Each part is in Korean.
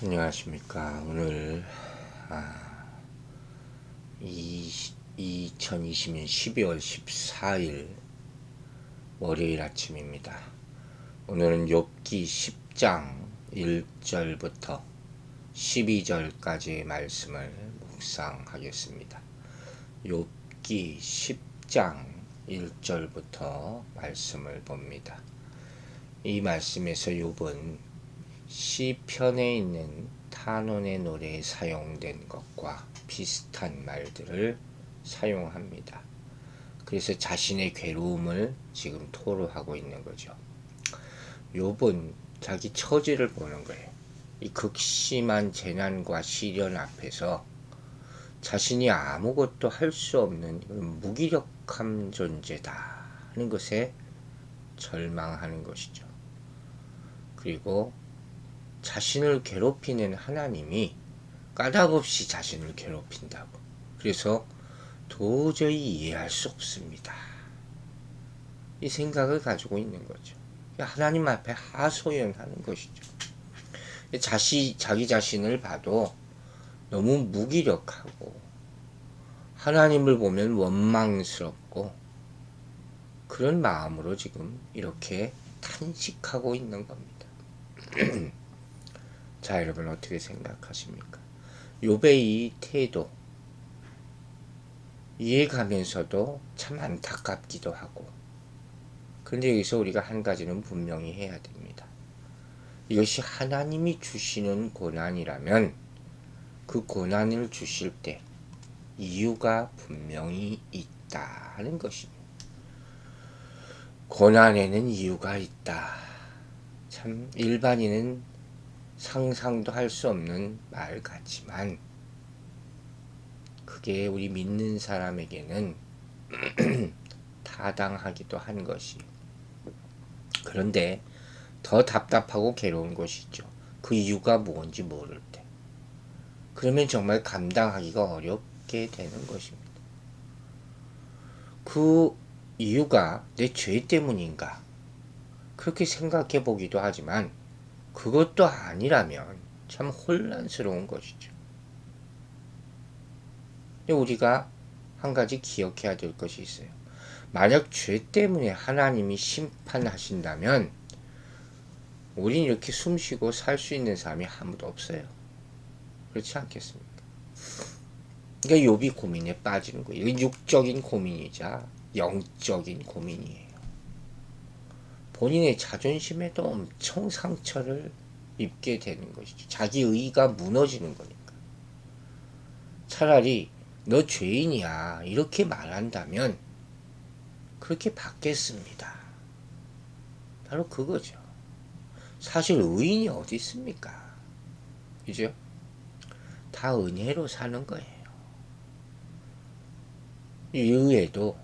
안녕하십니까. 오늘 2020년 12월 14일 월요일 아침입니다. 오늘은 욥기 10장 1절부터 12절까지의 말씀을 묵상하겠습니다. 욥기 10장 1절부터 말씀을 봅니다. 이 말씀에서 욥은 시편에 있는 탄원의 노래에 사용된 것과 비슷한 말들을 사용합니다. 그래서 자신의 괴로움을 지금 토로하고 있는 거죠. 욥은 자기 처지를 보는 거예요. 이 극심한 재난과 시련 앞에서 자신이 아무것도 할 수 없는 무기력한 존재다 하는 것에 절망하는 것이죠. 그리고 자신을 괴롭히는 하나님이 까닭없이 자신을 괴롭힌다고. 그래서 도저히 이해할 수 없습니다. 이 생각을 가지고 있는 거죠. 하나님 앞에 하소연하는 것이죠. 자기 자신을 봐도 너무 무기력하고 하나님을 보면 원망스럽고 그런 마음으로 지금 이렇게 탄식하고 있는 겁니다. 자, 여러분 어떻게 생각하십니까? 욥의 이 태도 이해가면서도 참 안타깝기도 하고, 그런데 여기서 우리가 한 가지는 분명히 해야 됩니다. 이것이 하나님이 주시는 고난이라면 그 고난을 주실 때 이유가 분명히 있다 하는 것입니다. 고난에는 이유가 있다. 참 일반인은 상상도 할 수 없는 말 같지만 그게 우리 믿는 사람에게는 타당하기도 한 것이. 그런데 더 답답하고 괴로운 것이죠. 그 이유가 뭔지 모를 때. 그러면 정말 감당하기가 어렵게 되는 것입니다. 그 이유가 내 죄 때문인가? 그렇게 생각해 보기도 하지만 그것도 아니라면 참 혼란스러운 것이죠. 우리가 한 가지 기억해야 될 것이 있어요. 만약 죄 때문에 하나님이 심판하신다면 우린 이렇게 숨쉬고 살 수 있는 사람이 아무도 없어요. 그렇지 않겠습니까? 그러니까 욥이 고민에 빠지는 거예요. 이건 육적인 고민이자 영적인 고민이에요. 본인의 자존심에도 엄청 상처를 입게 되는 것이죠. 자기 의의가 무너지는 거니까. 차라리 너 죄인이야 이렇게 말한다면 그렇게 받겠습니다. 바로 그거죠. 사실 의인이 어디 있습니까? 그죠? 다 은혜로 사는 거예요. 의에도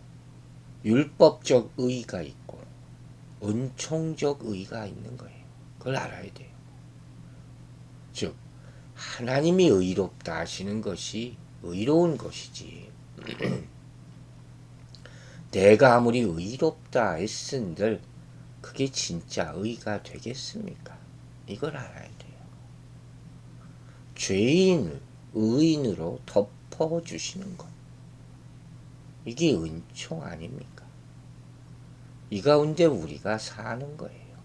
율법적 의의가 있고 은총적 의의가 있는 거예요. 그걸 알아야 돼요. 즉 하나님이 의롭다 하시는 것이 의로운 것이지 내가 아무리 의롭다 애쓴들 그게 진짜 의가 되겠습니까? 이걸 알아야 돼요. 죄인을 의인으로 덮어주시는 것, 이게 은총 아닙니까? 이 가운데 우리가 사는 거예요.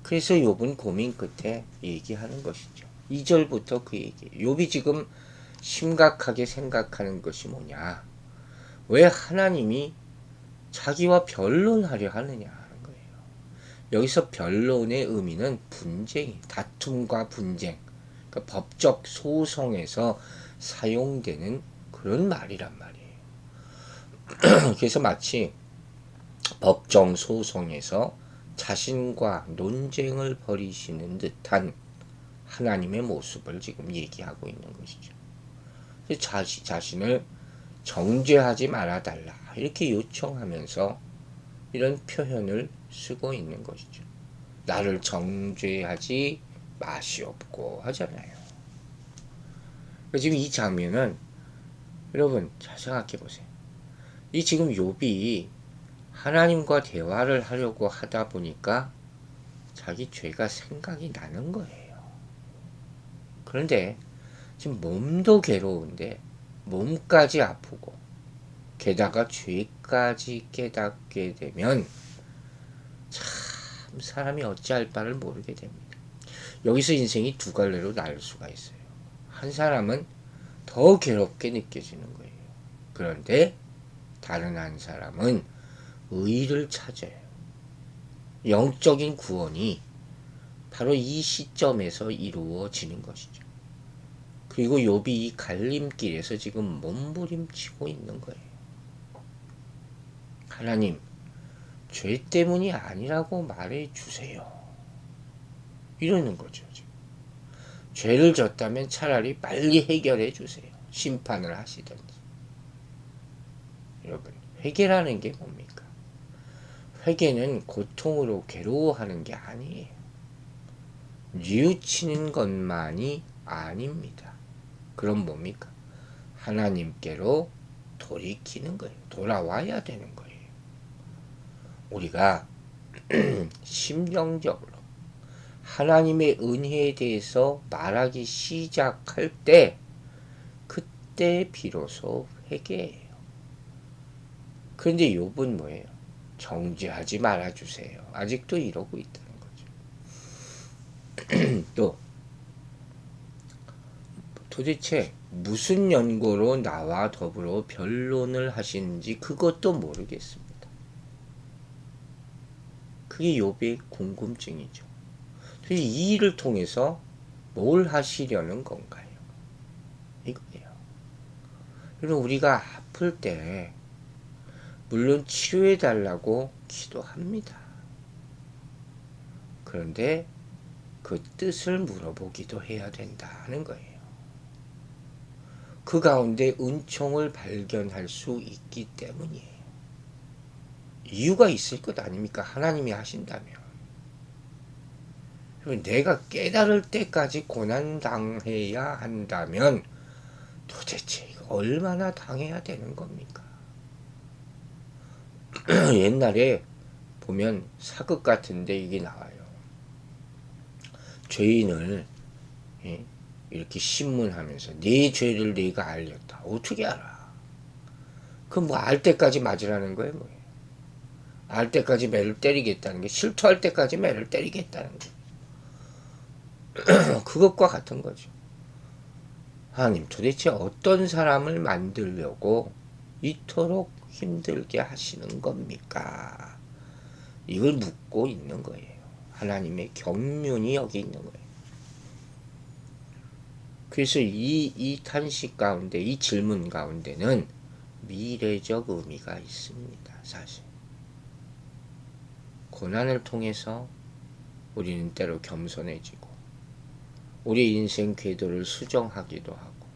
그래서 욥은 고민 끝에 얘기하는 것이죠. 2절부터 그 얘기예요. 욥이 지금 심각하게 생각하는 것이 뭐냐? 왜 하나님이 자기와 변론하려 하느냐 하는 거예요. 여기서 변론의 의미는 분쟁, 다툼과 분쟁, 그러니까 법적 소송에서 사용되는 그런 말이란 말이에요. 그래서 마치 법정 소송에서 자신과 논쟁을 벌이시는 듯한 하나님의 모습을 지금 얘기하고 있는 것이죠. 자신을 정죄하지 말아달라 이렇게 요청하면서 이런 표현을 쓰고 있는 것이죠. 나를 정죄하지 마시옵고 하잖아요. 지금 이 장면은 여러분 잘 생각해 보세요. 이 지금 욥이 하나님과 대화를 하려고 하다 보니까 자기 죄가 생각이 나는 거예요. 그런데 지금 몸도 괴로운데 몸까지 아프고 게다가 죄까지 깨닫게 되면 참 사람이 어찌할 바를 모르게 됩니다. 여기서 인생이 두 갈래로 나눌 수가 있어요. 한 사람은 더 괴롭게 느껴지는 거예요. 그런데 다른 한 사람은 의를 찾아요. 영적인 구원이 바로 이 시점에서 이루어지는 것이죠. 그리고 욥이 이 갈림길에서 지금 몸부림치고 있는 거예요. 하나님, 죄 때문이 아니라고 말해 주세요. 이러는 거죠. 지금. 죄를 졌다면 차라리 빨리 해결해 주세요. 심판을 하시든지. 여러분, 회개라는 게 뭡니까? 회개는 고통으로 괴로워하는 게 아니에요. 뉘우치는 것만이 아닙니다. 그럼 뭡니까? 하나님께로 돌이키는 거예요. 돌아와야 되는 거예요. 우리가 심정적으로 하나님의 은혜에 대해서 말하기 시작할 때 그때 비로소 회개해요. 그런데 욥은 뭐예요? 정죄하지 말아주세요. 아직도 이러고 있다는 거죠. 또 도대체 무슨 연고로 나와 더불어 변론을 하시는지 그것도 모르겠습니다. 그게 욥의 궁금증이죠. 도대체 이 일을 통해서 뭘 하시려는 건가요? 이거예요. 그럼 우리가 아플 때 물론 치료해 달라고 기도합니다. 그런데 그 뜻을 물어보기도 해야 된다는 거예요. 그 가운데 은총을 발견할 수 있기 때문이에요. 이유가 있을 것 아닙니까? 하나님이 하신다면. 내가 깨달을 때까지 고난당해야 한다면 도대체 얼마나 당해야 되는 겁니까? 옛날에 보면 사극 같은데 이게 나와요. 죄인을 이렇게 신문하면서 네 죄를 네가 알렸다. 어떻게 알아? 그럼 뭐 알 때까지 맞으라는 거예요, 뭐예요? 알 때까지 매를 때리겠다는 게 실토할 때까지 매를 때리겠다는 거예요. 그것과 같은 거죠. 하나님 도대체 어떤 사람을 만들려고 이토록 힘들게 하시는 겁니까? 이걸 묻고 있는 거예요. 하나님의 경륜이 여기 있는 거예요. 그래서 이 탄식 가운데, 이 질문 가운데는 미래적 의미가 있습니다. 사실 고난을 통해서 우리는 때로 겸손해지고 우리 인생 궤도를 수정하기도 하고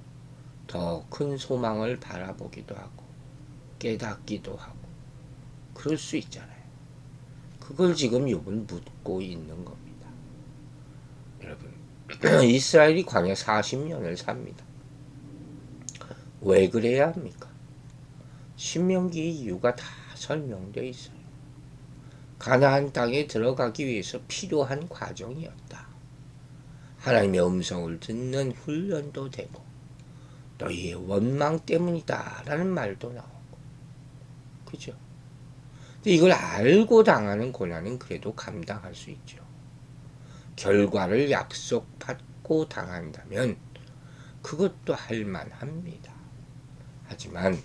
더 큰 소망을 바라보기도 하고 깨닫기도 하고 그럴 수 있잖아요. 그걸 지금 욥은 묻고 있는 겁니다. 여러분, 이스라엘이 광야 40년을 삽니다. 왜 그래야 합니까? 신명기의 이유가 다 설명되어 있어요. 가나안 땅에 들어가기 위해서 필요한 과정이었다. 하나님의 음성을 듣는 훈련도 되고 너희의 원망 때문이다 라는 말도 나오고, 그죠? 근데 이걸 알고 당하는 고난은 그래도 감당할 수 있죠. 결과를 약속받고 당한다면 그것도 할만합니다. 하지만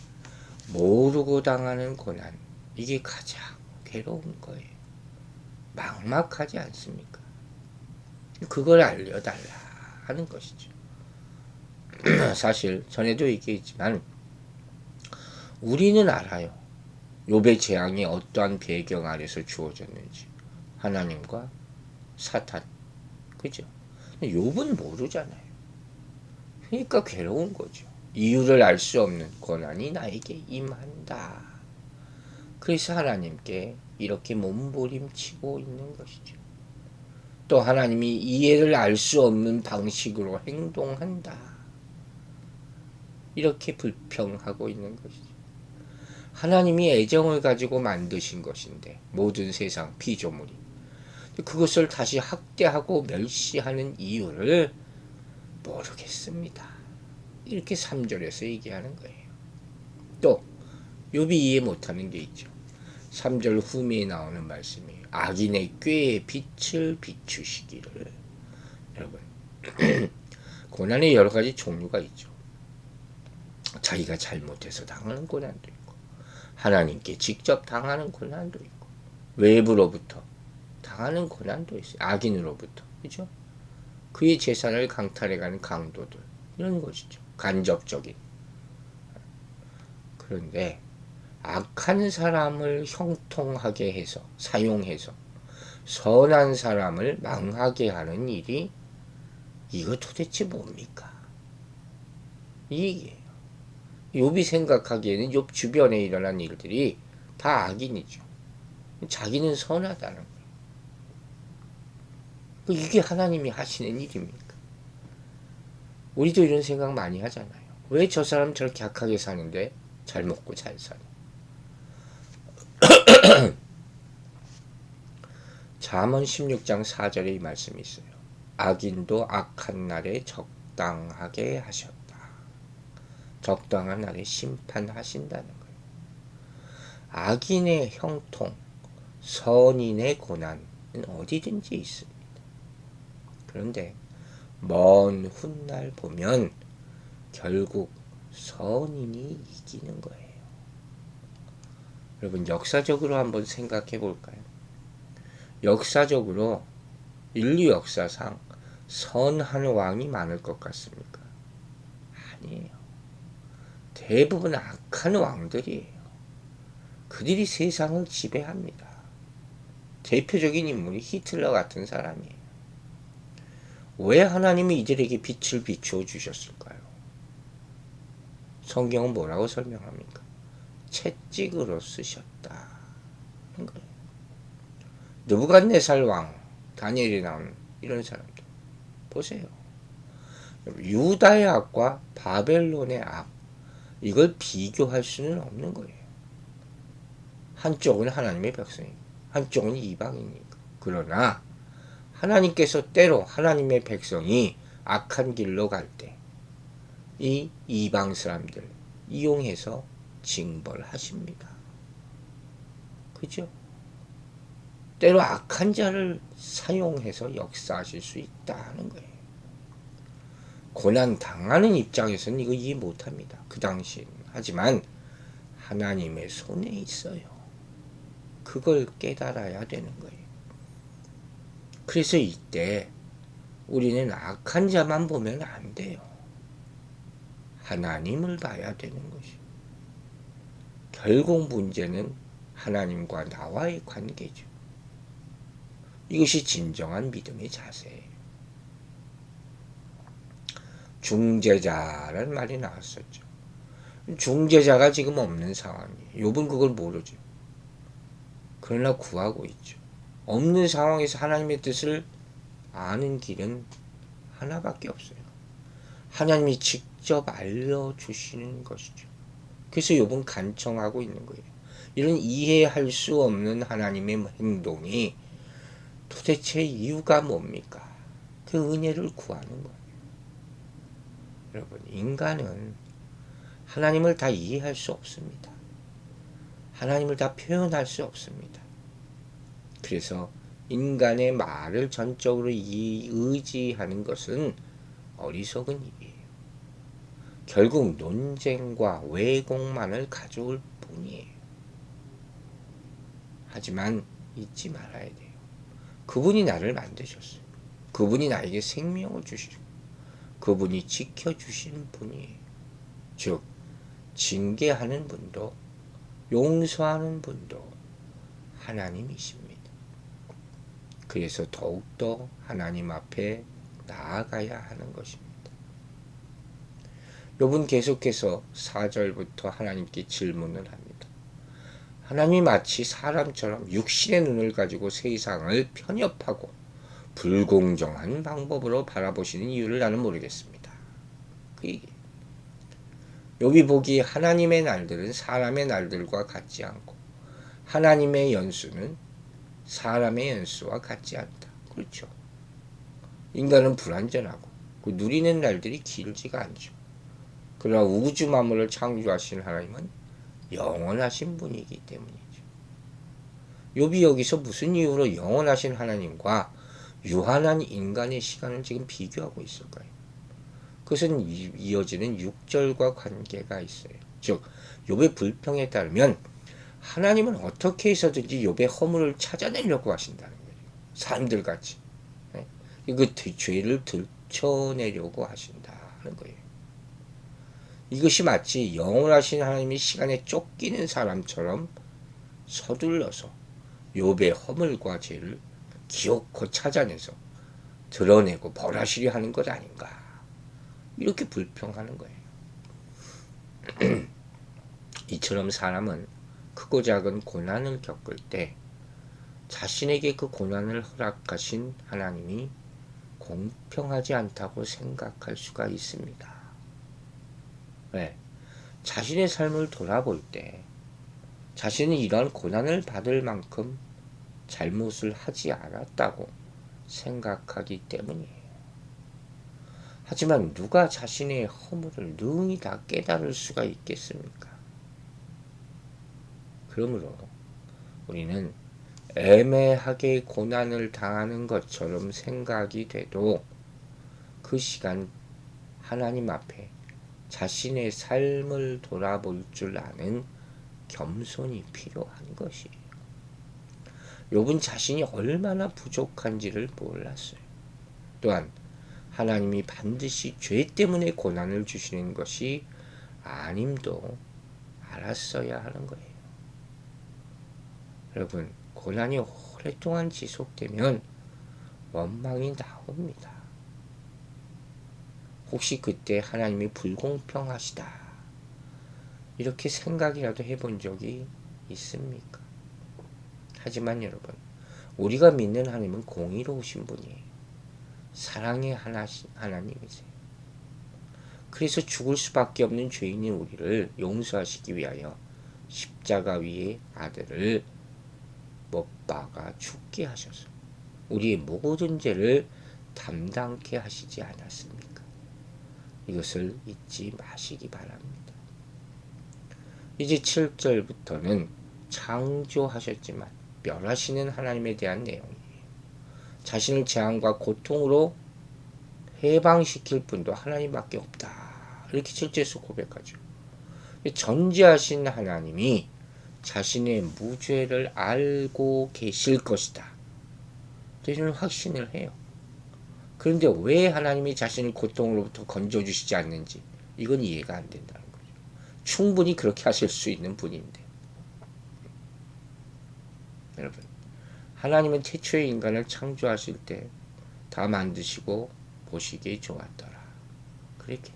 모르고 당하는 고난, 이게 가장 괴로운 거예요. 막막하지 않습니까? 그걸 알려달라 하는 것이죠. 사실 전에도 얘기했지만 우리는 알아요. 욥의 재앙이 어떠한 배경 아래서 주어졌는지. 하나님과 사탄, 그죠? 욥은 모르잖아요. 그러니까 괴로운 거죠. 이유를 알 수 없는 고난이 나에게 임한다. 그래서 하나님께 이렇게 몸부림치고 있는 것이죠. 또 하나님이 이해를 알 수 없는 방식으로 행동한다. 이렇게 불평하고 있는 것이죠. 하나님이 애정을 가지고 만드신 것인데 모든 세상 피조물이 그것을 다시 학대하고 멸시하는 이유를 모르겠습니다. 이렇게 3절에서 얘기하는 거예요. 또 욥이 이해 못하는 게 있죠. 3절 후미에 나오는 말씀이 악인의 꾀에 빛을 비추시기를. 여러분 고난의 여러 가지 종류가 있죠. 자기가 잘못해서 당하는 고난도 있고 하나님께 직접 당하는 고난도 있고 외부로부터 당하는 고난도 있어요. 악인으로부터. 그죠? 그의 재산을 강탈해가는 강도들. 이런 것이죠. 간접적인. 그런데 악한 사람을 형통하게 해서 사용해서 선한 사람을 망하게 하는 일이 이거 도대체 뭡니까? 이게 욥이 생각하기에는 욥 주변에 일어난 일들이 다 악인이죠. 자기는 선하다는 거예요. 이게 하나님이 하시는 일입니까? 우리도 이런 생각 많이 하잖아요. 왜 저 사람 저렇게 악하게 사는데 잘 먹고 잘 사냐? 잠언 16장 4절에 이 말씀이 있어요. 악인도 악한 날에 적당하게 하셨다. 적당한 날에 심판하신다는 거예요. 악인의 형통, 선인의 고난은 어디든지 있습니다. 그런데 먼 훗날 보면 결국 선인이 이기는 거예요. 여러분 역사적으로 한번 생각해 볼까요? 역사적으로 인류 역사상 선한 왕이 많을 것 같습니까? 아니에요. 대부분 악한 왕들이에요. 그들이 세상을 지배합니다. 대표적인 인물이 히틀러 같은 사람이에요. 왜 하나님이 이들에게 빛을 비추어 주셨을까요? 성경은 뭐라고 설명합니까? 채찍으로 쓰셨다. 느부갓네살 왕, 다니엘이 나오는 이런 사람들 보세요. 유다의 악과 바벨론의 악, 이걸 비교할 수는 없는 거예요. 한쪽은 하나님의 백성이고 한쪽은 이방인이니까. 그러나 하나님께서 때로 하나님의 백성이 악한 길로 갈 때 이 이방 사람들 이용해서 징벌하십니다. 그죠? 때로 악한 자를 사용해서 역사하실 수 있다는 거예요. 고난 당하는 입장에서는 이거 이해 못합니다. 그 당시에는. 하지만 하나님의 손에 있어요. 그걸 깨달아야 되는 거예요. 그래서 이때 우리는 악한 자만 보면 안 돼요. 하나님을 봐야 되는 것이. 결국 문제는 하나님과 나와의 관계죠. 이것이 진정한 믿음의 자세예요. 중재자라는 말이 나왔었죠. 중재자가 지금 없는 상황이에요. 욥은 그걸 모르죠. 그러나 구하고 있죠. 없는 상황에서 하나님의 뜻을 아는 길은 하나밖에 없어요. 하나님이 직접 알려주시는 것이죠. 그래서 욥은 간청하고 있는 거예요. 이런 이해할 수 없는 하나님의 행동이 도대체 이유가 뭡니까? 그 은혜를 구하는 거예요. 여러분, 인간은 하나님을 다 이해할 수 없습니다. 하나님을 다 표현할 수 없습니다. 그래서 인간의 말을 전적으로 의지하는 것은 어리석은 일이에요. 결국 논쟁과 왜곡만을 가져올 뿐이에요. 하지만 잊지 말아야 돼요. 그분이 나를 만드셨어요. 그분이 나에게 생명을 주시고 그분이 지켜주시는 분이에요. 즉 징계하는 분도 용서하는 분도 하나님이십니다. 그래서 더욱더 하나님 앞에 나아가야 하는 것입니다. 욥은 계속해서 4절부터 하나님께 질문을 합니다. 하나님이 마치 사람처럼 육신의 눈을 가지고 세상을 편협하고 불공정한 방법으로 바라보시는 이유를 나는 모르겠습니다. 그 얘기. 욥이 보기에 하나님의 날들은 사람의 날들과 같지 않고 하나님의 연수는 사람의 연수와 같지 않다. 그렇죠. 인간은 불완전하고 그 누리는 날들이 길지가 않죠. 그러나 우주 만물을 창조하신 하나님은 영원하신 분이기 때문이죠. 욥이 여기서 무슨 이유로 영원하신 하나님과 유한한 인간의 시간을 지금 비교하고 있을까요? 그것은 이어지는 6절과 관계가 있어요. 즉 욥의 불평에 따르면 하나님은 어떻게 해서든지 욥의 허물을 찾아내려고 하신다는 거예요. 사람들 같이. 그 죄를 들춰내려고 하신다는 거예요. 이것이 마치 영원하신 하나님이 시간에 쫓기는 사람처럼 서둘러서 욥의 허물과 죄를 기어코 찾아내서 드러내고 벌하시려 하는 것 아닌가. 이렇게 불평하는 거예요. 이처럼 사람은 크고 작은 고난을 겪을 때 자신에게 그 고난을 허락하신 하나님이 공평하지 않다고 생각할 수가 있습니다. 왜? 자신의 삶을 돌아볼 때 자신은 이러한 고난을 받을 만큼 잘못을 하지 않았다고 생각하기 때문이에요. 하지만 누가 자신의 허물을 능히 다 깨달을 수가 있겠습니까? 그러므로 우리는 애매하게 고난을 당하는 것처럼 생각이 돼도 그 시간 하나님 앞에 자신의 삶을 돌아볼 줄 아는 겸손이 필요한 것이에요. 욥은 자신이 얼마나 부족한지를 몰랐어요. 또한 하나님이 반드시 죄 때문에 고난을 주시는 것이 아님도 알았어야 하는 거예요. 여러분, 고난이 오랫동안 지속되면 원망이 나옵니다. 혹시 그때 하나님이 불공평하시다 이렇게 생각이라도 해본 적이 있습니까? 하지만 여러분, 우리가 믿는 하나님은 공의로우신 분이에요. 사랑의 하나님이세요. 그래서 죽을 수밖에 없는 죄인인 우리를 용서하시기 위하여 십자가 위에 아들을 못 박아 죽게 하셔서 우리의 모든 죄를 담당케 하시지 않았습니까? 이것을 잊지 마시기 바랍니다. 이제 7절부터는 창조하셨지만 멸하시는 하나님에 대한 내용이에요. 자신을 재앙과 고통으로 해방시킬 분도 하나님밖에 없다. 이렇게 7절에서 고백하죠. 전지하신 하나님이 자신의 무죄를 알고 계실 것이다. 이런 확신을 해요. 그런데 왜 하나님이 자신을 고통으로부터 건져주시지 않는지 이건 이해가 안 된다는 거죠. 충분히 그렇게 하실 수 있는 분인데. 여러분, 하나님은 태초의 인간을 창조하실 때 다 만드시고 보시기에 좋았더라. 그렇게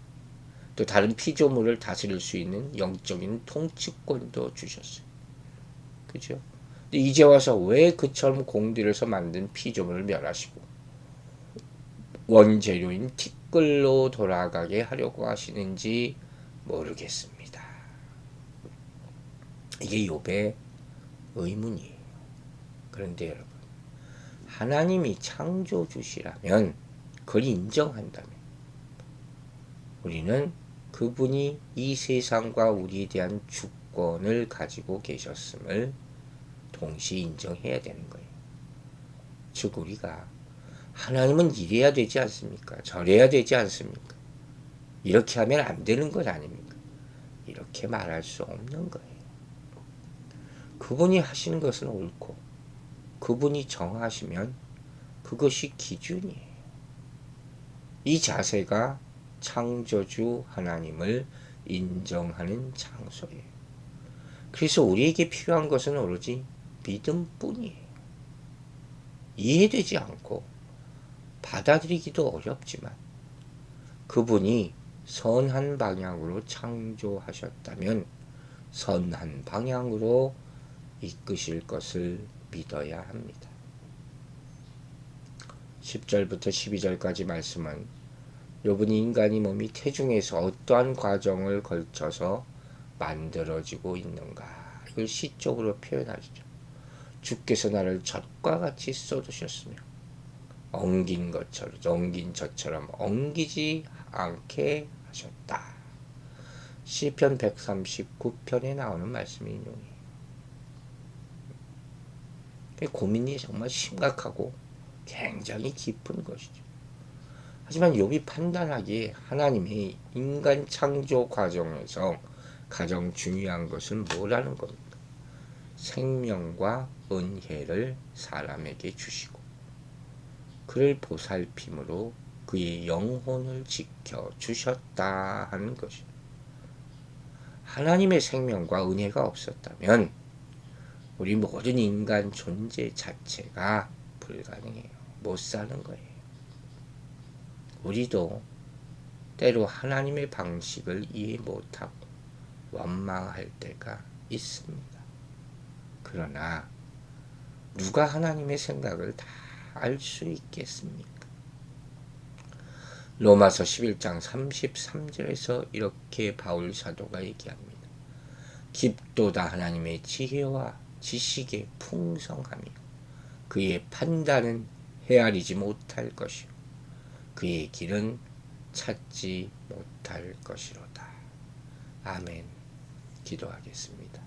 또 다른 피조물을 다스릴 수 있는 영적인 통치권도 주셨어요. 그죠? 근데 이제 와서 왜 그처럼 공들여서 만든 피조물을 멸하시고 원재료인 티끌로 돌아가게 하려고 하시는지 모르겠습니다. 이게 욥의 의문이에요. 그런데 여러분, 하나님이 창조주시라면 그걸 인정한다면 우리는 그분이 이 세상과 우리에 대한 주권을 가지고 계셨음을 동시에 인정해야 되는 거예요. 즉 우리가 하나님은 이래야 되지 않습니까? 저래야 되지 않습니까? 이렇게 하면 안 되는 것 아닙니까? 이렇게 말할 수 없는 거예요. 그분이 하시는 것은 옳고 그분이 정하시면 그것이 기준이에요. 이 자세가 창조주 하나님을 인정하는 장소예요. 그래서 우리에게 필요한 것은 오로지 믿음뿐이에요. 이해되지 않고 받아들이기도 어렵지만 그분이 선한 방향으로 창조하셨다면 선한 방향으로 이끄실 것을 믿어야 합니다. 10절부터 12절까지 말씀은 욥은 인간이 몸이 태중에서 어떠한 과정을 걸쳐서 만들어지고 있는가 이걸 시적으로 표현하시죠. 주께서 나를 젖과 같이 쏟으셨으며 엉긴 젖처럼 엉기지 않게 하셨다. 시편 139편에 나오는 말씀이 인용이에요. 고민이 정말 심각하고 굉장히 깊은 것이죠. 하지만 욥이 판단하기에 하나님이 인간 창조 과정에서 가장 중요한 것은 뭐라는 겁니까? 생명과 은혜를 사람에게 주시고 그를 보살핌으로 그의 영혼을 지켜주셨다 하는 것이죠. 하나님의 생명과 은혜가 없었다면 우리 모든 인간 존재 자체가 불가능해요. 못 사는 거예요. 우리도 때로 하나님의 방식을 이해 못하고 원망할 때가 있습니다. 그러나 누가 하나님의 생각을 다 알 수 있겠습니까? 로마서 11장 33절에서 이렇게 바울 사도가 얘기합니다. 깊도다 하나님의 지혜와 지식의 풍성함이요 그의 판단은 헤아리지 못할 것이요 그의 길은 찾지 못할 것이로다. 아멘. 기도하겠습니다.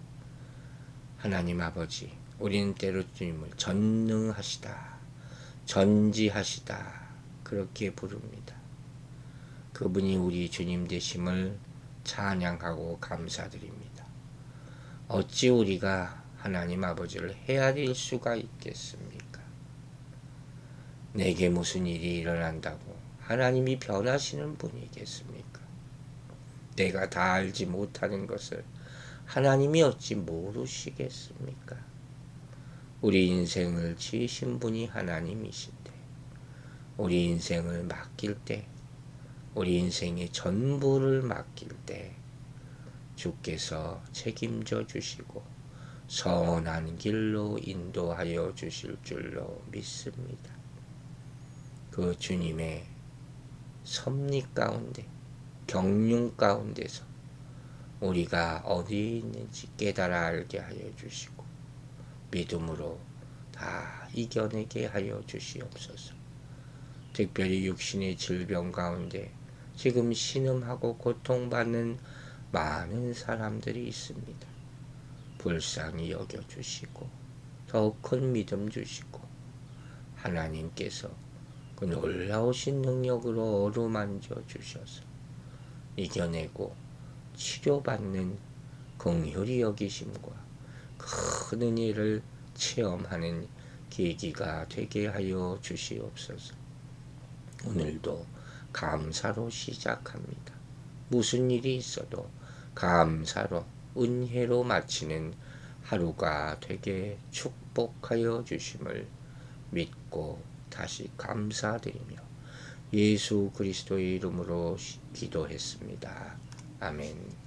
하나님 아버지, 우리는 때로 주님을 전능하시다, 전지하시다 그렇게 부릅니다. 그분이 우리 주님 되심을 찬양하고 감사드립니다. 어찌 우리가 하나님 아버지를 헤아릴 수가 있겠습니까? 내게 무슨 일이 일어난다고 하나님이 변하시는 분이겠습니까? 내가 다 알지 못하는 것을 하나님이 어찌 모르시겠습니까? 우리 인생을 지으신 분이 하나님이신데 우리 인생을 맡길 때 우리 인생의 전부를 맡길 때 주께서 책임져 주시고 선한 길로 인도하여 주실 줄로 믿습니다. 그 주님의 섭리 가운데 경륜 가운데서 우리가 어디에 있는지 깨달아 알게 하여 주시고 믿음으로 다 이겨내게 하여 주시옵소서. 특별히 육신의 질병 가운데 지금 신음하고 고통받는 많은 사람들이 있습니다. 불쌍히 여겨주시고 더욱 큰 믿음 주시고 하나님께서 그 놀라우신 능력으로 어루만져 주셔서 이겨내고 치료받는 긍휼히 여기심과 큰 은혜를 체험하는 계기가 되게 하여 주시옵소서. 오늘도 감사로 시작합니다. 무슨 일이 있어도 감사로 은혜로 마치는 하루가 되게 축복하여 주심을 믿고 다시 감사드리며 예수 그리스도의 이름으로 기도했습니다. 아멘.